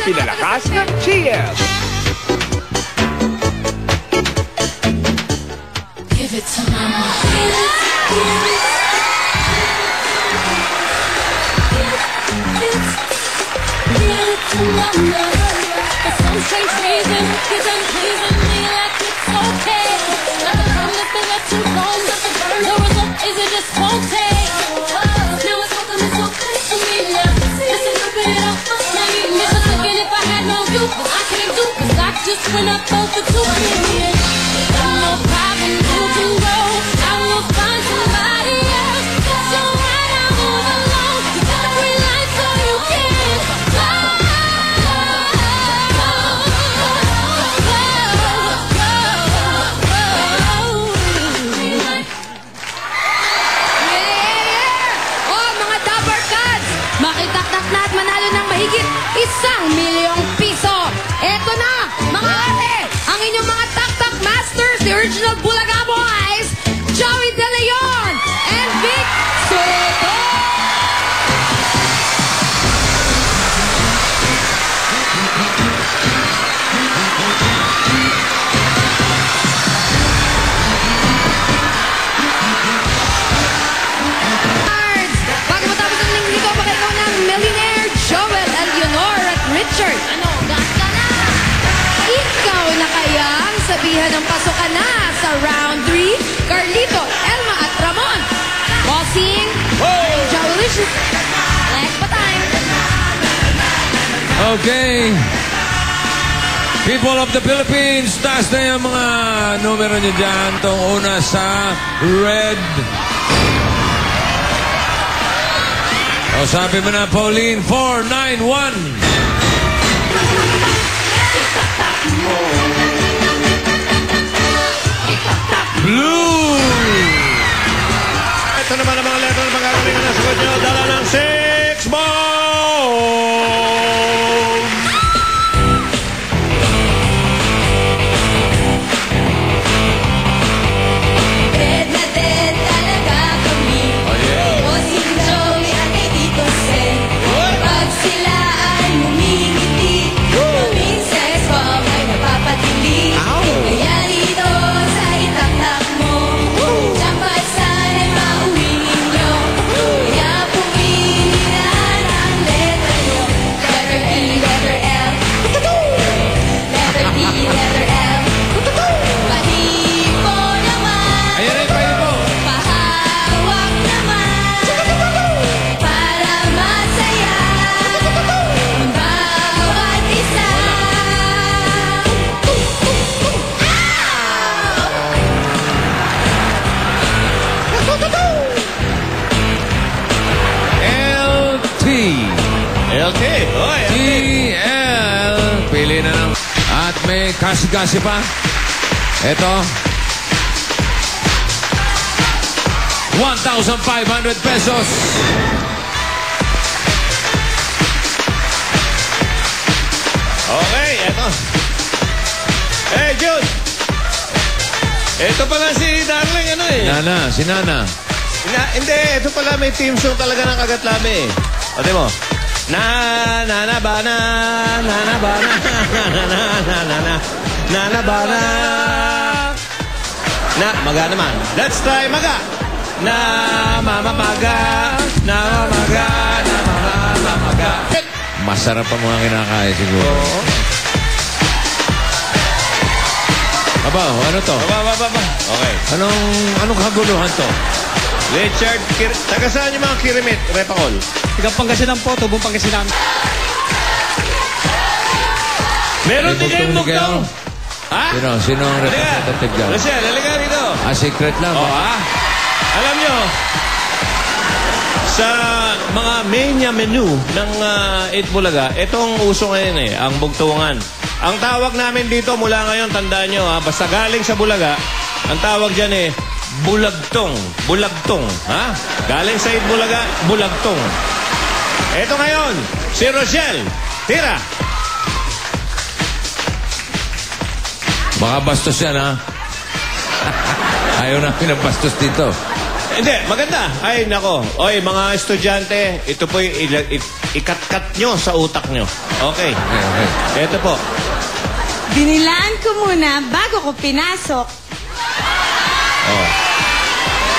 pinalakas ng GM. Give it to mama. Give it to mama. For some strange reason, you've been pleasing me like it's okay. Not the kind of thing that you know, not the burn. The result is it just won't take. Now it's fucking so good for me now. Listen, rip it up. Now you miss a second if I had no you. But I can't do, cause I just went up both the two million. No problem, you can go. I will find somebody else. Cause you're right, I'll move along. You got a green light so you can go. Makitaktak na at manalo ng mahigit 1,000,000 piso. Eto na, mga ate, ang inyong mga taktak masters, the original Bulaga Boys, Joey De Leon and Vic Soto. Bago matapos ang linggo, pakikaw ng Millionaire, Joel, Eleanor at Richard. Ano, gas ka na? Ikaw na kaya ang sabihan ng pasukan na sa round 3, Carlito, Elma at Ramon. Bossing, Joelicious. Let's pa time. Okay. People of the Philippines, taas na yung mga numero nyo dyan. Itong una sa red. O sabi mo na, Pauline, 491. Blue. Ito naman ang mga letter na magagaling na nasagot nyo. Dala ng 6 balls! Dead na dead talaga kami. O si Joey at kay Tito Sen. Pag sila ay humingiti, kaming sex bomb ay napapatili. Kaya dito sa itaktak mo, dapat sana'y mauwi ninyo. Kaya pumili na ng letter nyo. Letter E, letter L, letter D, letter L. Pahipo naman, Ayan rin, pwede po. pahawak naman, para masaya ang bawat isa. LT. LT. Oy, TL. Pili na ng... At may kasi-kasi pa. Ito. 1,500 pesos. Okay, eto. Hey, Jude! Ito pala si Darling, ano eh. Nana, si Nana. Hindi, ito pala may team song talaga ng Kagatlami eh. O, di mo. Na ba na, na ba na, na ba na. Na, maga naman. Let's try maga. Na, mama maga, na mamaga, na mama maga. Masarap pa mga kinakain siguro. Oo. Aba, ano to? Ba. Okay. Anong kaguluhan to? Richard, taga saan yung mga kirimit? Repacol. Tigang Pangasinan po, tubong Pangasinan. Meron din May kayong bugtong bugtong. Ha? Sino ang representative dyan? Rochelle, halika rito. Secret lang. Oh, ha? Alam nyo, sa mga main menu ng 8 Bulaga, itong uso ngayon eh, ang bugtungan. Ang tawag namin dito mula ngayon, tandaan nyo ha, basta galing sa Bulaga, ang tawag dyan eh, bulagtong. Bulagtong. Ha? Galing sa 8 Bulaga, bulagtong. Ito ngayon, si Rochelle. Tira. Baka bastos yan, ha? Ayaw namin ng bastos dito. Hindi, maganda. Ay, nako. Oy, mga estudyante, ito po ikat-kat nyo sa utak nyo. Okay. Okay. Ito po. Dinilaan ko muna bago ko pinasok. Oh.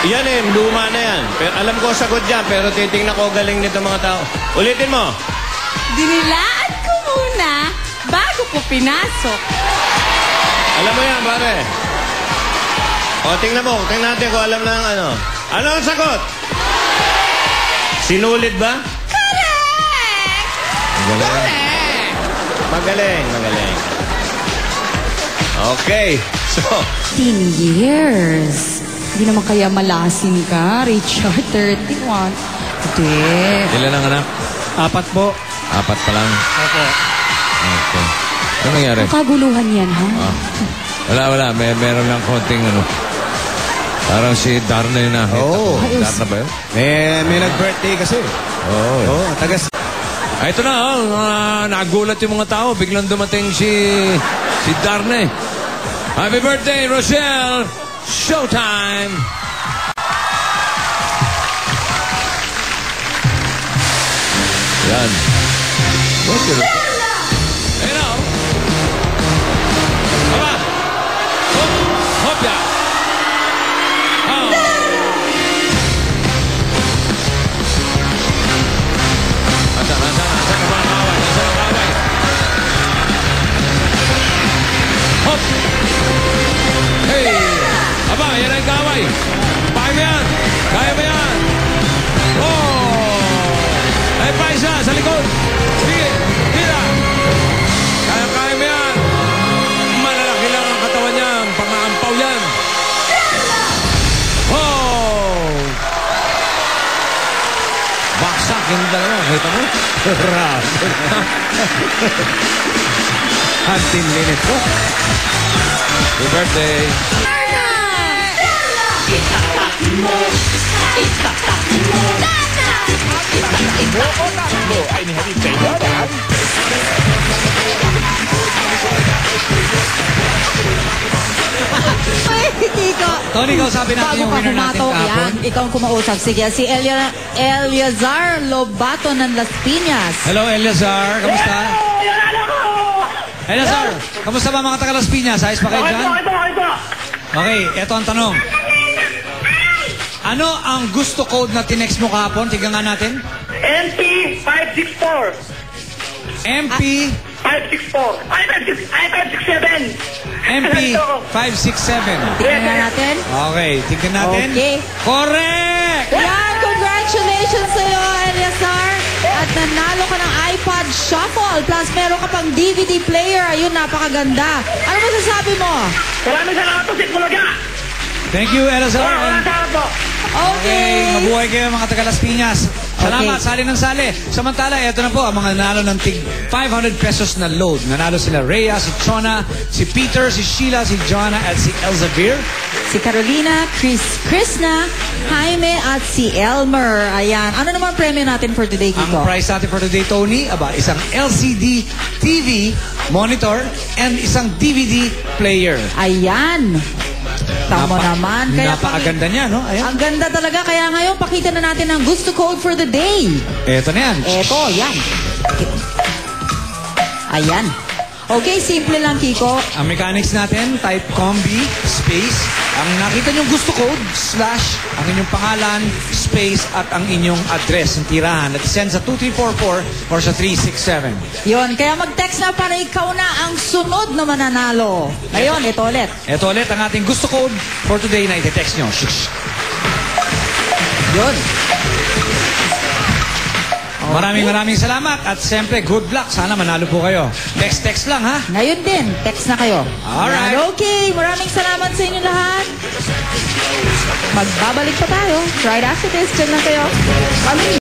Yan luma na yan. Pero, alam ko sagot dyan, pero titingnan ko galing nito mga tao. Ulitin mo. Dinilaan ko muna bago ko pinasok. Alam mo yan, pare. O, tingnan mo. Tingnan natin kung alam na ang ano. Ano ang sagot? Sinulit ba? Correct! Magaling, magaling. Okay. So, 10 years. Hindi naman kaya malasin ka, Richard. 31. Hindi. Ilan ang anak? 4 po. 4 pa lang. Opo. Okay. Ano nangyari? Ang kaguluhan yan, ha? Wala. Meron lang konting ano. Parang si Darna yun na. Oh. Darna ba yun? May nag-birthday kasi. Oo. Oh, tagas. Ito na, nagulat yung mga tao. Biglang dumating si Darna eh. Happy birthday, Rochelle! Showtime! Yan. Hey now! Aba! Hop! Hop ya! Oh! Asa ka mga kaway? Asa ka kaway? Hop! Hey! Aba, yan ang kaway! Kaya mo yan! Kaya mo yan! Oh! Ay, pa isa! Sa likod! Sige! Tira! Kaya mo yan! Malalaki lang ang katawan niya. Pang-aampaw yan! Oh! Baksak yung dalawa. Kita mo? Hunting minute ko. Happy birthday! Kiko. Tony, kausapin natin yung winner natin kahapon. Ikaw ang kumausap. Sige, si Eliazar Lobato ng Las Piñas. Hello, Eliazar. Kamusta? Eliazar, kamusta ba mga taga Las Piñas? Ayos pa kayo dyan? Okay, eto ang tanong. Ano ang gusto code na tinext mo kahapon? Tignan nga natin. MP564. MP... 564. Ay, 567. MP567. Tingnan nga natin. Okay, tignan natin. Okay. Correct! Yan, congratulations sa'yo, Eliazar. At nanalo ka ng iPod Shuffle. Plus, meron ka pang DVD player. Ayun, napakaganda. Ano masasabi mo? Maraming salamat po, Sikmulaga. Thank you, Eliazar. Maraming salamat po. Okay, mabuhay kayo mga taga Las Piñas. Salamat, Okay. sali ng sali. Samantala, eto na po ang mga nanalo ng tig 500 pesos na load. Nanalo sila Rhea, si Chona, si Peter, si Sheila, si Joanna, at si Elzavir. Si Carolina, Krishna, Jaime, at si Elmer. Ayan. Ano naman premyo natin for today, Ang Kiko? prize natin for today, Tony, isang LCD TV monitor and isang DVD player. Ayan. Tamo naman. Napakaganda niya, no? Ayan. Ang ganda talaga. Kaya ngayon, pakita na natin ang gusto code for the day. Eto na yan. Eto, yan. Ayan. Okay, simple lang, Kiko. Ang mechanics natin, type combi, space, ang nakita niyong gusto code, slash, ang inyong pangalan, space, at ang inyong address ng tirahan. At send sa 2344 or sa 367. Yon, kaya mag-text na para ikaw na ang sunod na mananalo. Ngayon, ito ulit. Ito ulit ang ating gusto code for today na i-text nyo. Shush. Yun. Maraming salamat at siyempre good luck. Sana manalo po kayo. Text lang ha. Ngayon din, text na kayo. Alright. Yan, okay, maraming salamat sa inyo lahat. Magbabalik pa tayo. Right after this, dyan lang kayo. Kami.